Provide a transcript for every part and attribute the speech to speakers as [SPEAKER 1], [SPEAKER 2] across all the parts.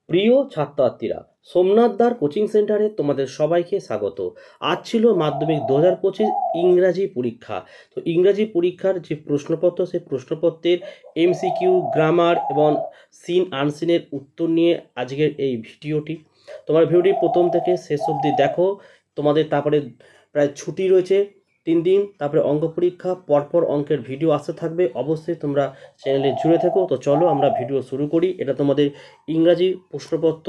[SPEAKER 1] প্রিয় ছাত্রছাত্রীরা, সোমনাথ দার কোচিং সেন্টারে তোমাদের সবাইকে স্বাগত। আজ ছিল মাধ্যমিক 2025 ইংরাজি পরীক্ষা। তো ইংরাজি পরীক্ষার যে প্রশ্নপত্র, সেই প্রশ্নপত্রের এমসিকিউ, গ্রামার এবং সিন আনসিনের উত্তর নিয়ে আজকের এই ভিডিওটি। তোমার ভিডিওটি প্রথম থেকে শেষ অবধি দেখো। তোমাদের তারপরে প্রায় ছুটি রয়েছে 3 দিন, তারপরে অঙ্ক পরীক্ষা, পরপর অঙ্কের ভিডিও আসতে থাকবে। অবশ্যই তোমরা চ্যানেলে জুড়ে থেকো। তো চলো আমরা ভিডিও শুরু করি। এটা তোমাদের ইংরাজি প্রশ্নপত্র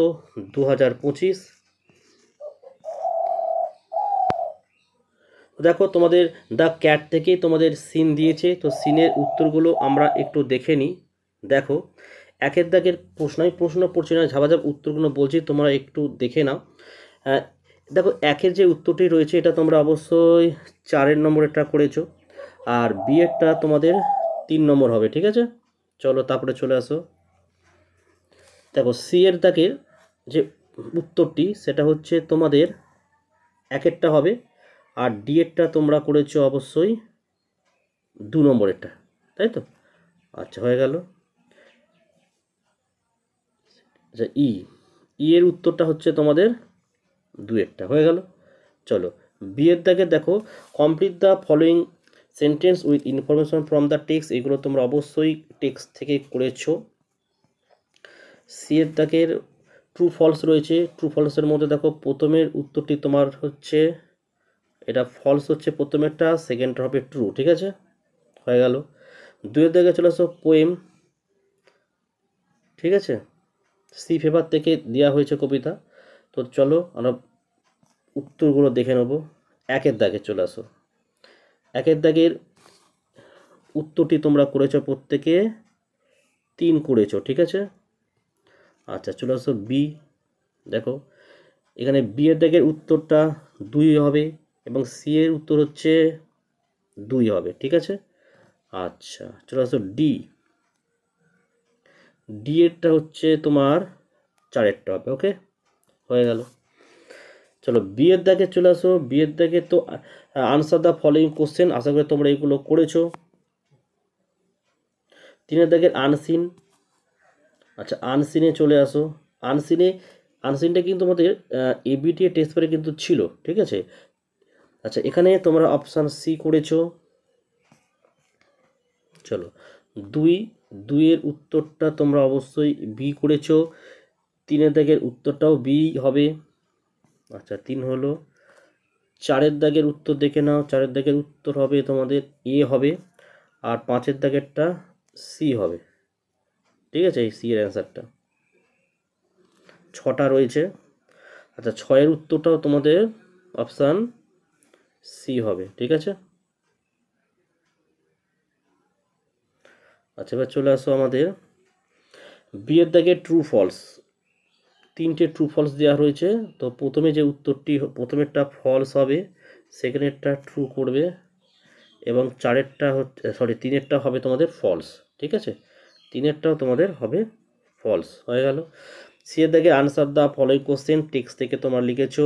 [SPEAKER 1] 2025। দেখো, তোমাদের দ্য ক্যাট থেকে তোমাদের সিন দিয়েছে। তো সিনের উত্তরগুলো আমরা একটু দেখে নিই। দেখো, একের দাগের প্রশ্ন, আমি প্রশ্ন পড়ছি না, ঝাপাঝাপ উত্তরগুলো বলছি, তোমরা একটু দেখে নাও। দেখো, একের যে উত্তরটি রয়েছে এটা তোমরা অবশ্যই 4 নম্বরেরটা করেছো, আর বিয়েরটা তোমাদের 3 নম্বর হবে। ঠিক আছে, চলো তারপরে চলে আসো। দেখো, সি এর দাগের যে উত্তরটি সেটা হচ্ছে তোমাদের একেরটা হবে, আর ডি এরটা তোমরা করেছো অবশ্যই 2 নম্বরেরটা, তাই তো? আচ্ছা, হয়ে গেল। আচ্ছা, ই এর উত্তরটা হচ্ছে তোমাদের 2-এরটা, হয়ে গেল। চলো, বি এর দাগে দেখো, complete the following sentence with information from the text, এগুলো তোমরা অবশ্যই টেক্সট থেকে করেছো। সি এর দাগের ট্রু ফলস রয়েছে। ট্রু ফলসের মধ্যে দেখো, প্রথমের উত্তরটি তোমার হচ্ছে, এটা ফলস হচ্ছে প্রথমেরটা, সেকেন্ডটা হবে ট্রু। ঠিক আছে, হয়ে গেল। 2-এর দাগে চলে আসো, পোয়েম। ঠিক আছে, সি ফেভার থেকে দেওয়া হয়েছে কবিতা। তো চলো আমরা উত্তরগুলো দেখে নেব। একের দাগে চলে আসো। একের দাগের উত্তরটি তোমরা করেছো প্রত্যেকে 3 করেছো। ঠিক আছে, আচ্ছা চলে আসো বি। দেখো, এখানে বি এর দাগের উত্তরটা 2 হবে এবং সি এর উত্তর হচ্ছে 2 হবে। ঠিক আছে, আচ্ছা চলে আসো ডি। ডি এরটা হচ্ছে তোমার 4-এরটা হবে। ওকে, হয়ে গেল। চলো, বি এর দাগে চলে আসো। বি এর দাগে তো আনসার দ্য ফলোয়িং কোশ্চেন, আশা করি তোমরা এগুলো করেছো। 3-এর দাগের আনসিন। আচ্ছা, আনসিনে চলে আসো। আনসিনে, আনসিনটা কিন্তু তোমাদের এবিটি টেস্ট পেপারে কিন্তু ছিল। ঠিক আছে, আচ্ছা এখানে তোমরা অপশান সি করেছো। চলো, দুই, 2-এর উত্তরটা তোমরা অবশ্যই বি করেছো। 3-এর দাগের উত্তরটাও বি হবে। আচ্ছা, 3 হলো। 4-এর দাগের উত্তর দেখে নাও। 4-এর দাগের উত্তর হবে তোমাদের এ হবে, আর 5-এর দাগেরটা সি হবে। ঠিক আছে, এই সি এর অ্যান্সারটা। 6টা রয়েছে। আচ্ছা, 6-এর উত্তরটাও তোমাদের অপশান সি হবে। ঠিক আছে, আচ্ছা এবার চলে আসো আমাদের বি এর দাগে ট্রু ফলস। 3টে ট্রু ফলস দেওয়া রয়েছে। তো প্রথমে যে উত্তরটি, প্রথমেরটা ফলস হবে, সেকেন্ডেরটা ট্রু করবে, এবং 4-এরটা হচ্ছে, সরি 3-এরটা হবে তোমাদের ফলস। ঠিক আছে, 3-এরটাও তোমাদের হবে ফলস, হয়ে গেল। সি এর দাগে answer the following question, text থেকে তোমরা লিখেছো।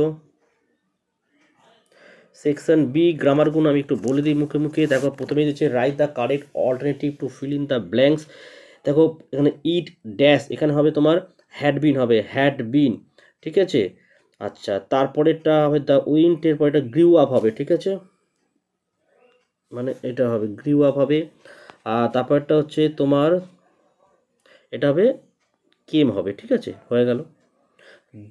[SPEAKER 1] সেকশন বি, গ্রামারগুলো আমি একটু বলে দিই মুখে মুখে। দেখো, প্রথমে দিচ্ছে write the correct alternative to fill in the blanks. দেখো, এখানে ইট ড্যাশ, এখানে হবে তোমার হ্যাড বিন, হবে হ্যাড বিন। ঠিক আছে, আচ্ছা তারপরেরটা হবে দ্য উইন্টের পরেটা গ্রিউ আপ হবে। ঠিক আছে, মানে এটা হবে গ্রিউ আপ হবে। আর তারপরটা হচ্ছে তোমার, এটা হবে কেম হবে। ঠিক আছে, হয়ে গেল।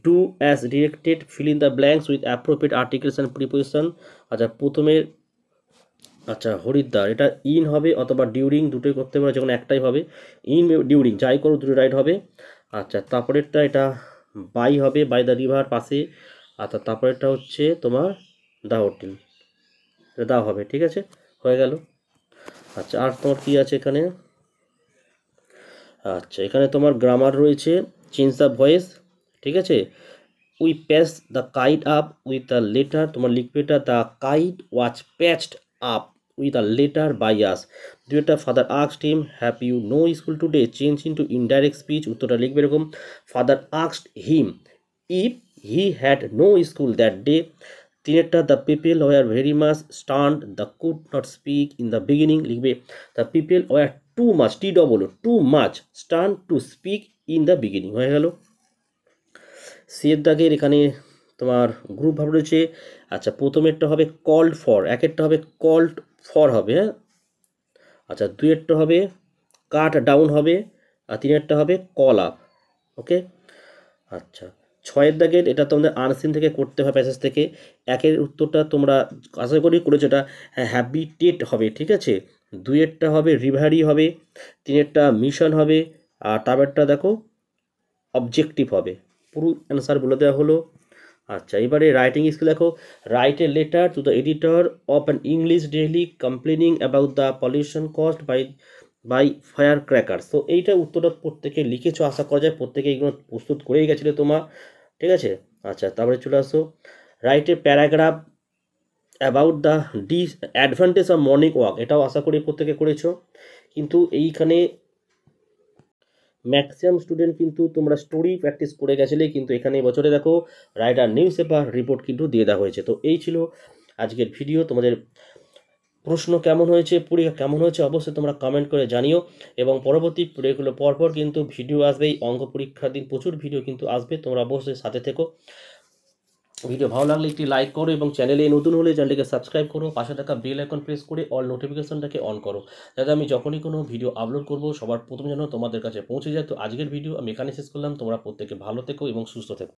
[SPEAKER 1] Do as directed, fill in the blanks with appropriate articles and preposition. আচ্ছা, প্রথমের, আচ্ছা হরিদ্বার, এটা ইন হবে অথবা ডিউরিং, দুটোই করতে পারো, যেকোনো একটাই হবে। ইন ডিউরিং যাই করো, দুটো রাইট হবে। আচ্ছা, তারপরেরটা এটা বাই হবে, বাই দ্য রিভার, পাশে। আচ্ছা, তারপরেরটা হচ্ছে তোমার দা হোটেল, দা হবে। ঠিক আছে, হয়ে গেল। আচ্ছা, আর তোমার কি আছে এখানে? আচ্ছা, এখানে তোমার গ্রামার রয়েছে, চেঞ্জ দ্য ভয়েস। ঠিক আছে, we patch the kite up with the letter, তোমার লিখবে এটা the kite was patched up with a letter by us. দুইটা, father asked him have you no school today, change into indirect speech, উত্তরটা লিখবে এরকম, father asked him if he had no school that day. তিনেরটা, the people were very much stunned the could not speak in the beginning, লিখবে the people were too much, T double too much stand to speak in the beginning, হয়ে গেল। C এর দাগের এখানে তোমার group ভাব রয়েছে। আচ্ছা, প্রথমেরটা হবে কল্ড ফর, একেরটা হবে কল্ড ফর হবে, হ্যাঁ। আচ্ছা, দুইয়েরটা হবে কাট ডাউন হবে, আর তিনেরটা হবে কল আপ। ওকে। আচ্ছা, ছয়ের দাগের এটা তোমাদের আনসিন থেকে করতে হয়, প্যাসেজ থেকে। একের উত্তরটা তোমরা আশা করি করেছো, এটা হ্যাবিটেট হবে, ঠিক আছে। দুইয়েরটা হবে রিভারি হবে, তিনেরটা মিশন হবে, আর তারপরটা দেখো অবজেক্টিভ হবে। পুরো অ্যান্সার বলে দেওয়া হলো। আচ্ছা, এবারে রাইটিং স্কিল দেখো, write a letter to the editor of an English daily complaining about the pollution caused by fire cracker. তো এইটা উত্তরটা প্রত্যেকে লিখেছো, আশা করা যায় প্রত্যেকে এইগুলো প্রস্তুত করেই গেছিলো তোমার, ঠিক আছে। আচ্ছা, তারপরে চলে আসো, write a paragraph about the advantage of morning walk. এটাও আশা করি প্রত্যেকে করেছো। কিন্তু এইখানে ম্যাক্সিমাম স্টুডেন্ট কিন্তু তোমরা স্টোরি প্র্যাকটিস করে গেছিলে, কিন্তু এখানে এবছরে দেখো রাইটার নিউজ পেপার রিপোর্ট কিন্তু দিয়ে দেওয়া হয়েছে। তো এই ছিল আজকের ভিডিও। তোমাদের প্রশ্ন কেমন হয়েছে, পরীক্ষা কেমন হয়েছে, অবশ্যই তোমরা কমেন্ট করে জানিও। এবং পরবর্তী পরীক্ষাগুলো পরপর কিন্তু ভিডিও আসবেই, অঙ্ক পরীক্ষার দিন প্রচুর ভিডিও কিন্তু আসবে, তোমরা অবশ্যই সাথে থেকো। ভিডিও ভালো লাগলে একটি লাইক করো, এবং চ্যানেলে নতুন হলে চ্যানেলটিকে সাবস্ক্রাইব করো, পাশে থাকা বেল আইকন প্রেস করে অল নোটিফিকেশনটাকে অন করো, যাতে আমি যখনই কোনো ভিডিও আপলোড করব সবার প্রথম যেন তোমাদের কাছে পৌঁছে যায়। তো আজকের ভিডিও আমি এখানে শেষ করলাম। তোমরা প্রত্যেকে ভালো থেকো এবং সুস্থ থেকো।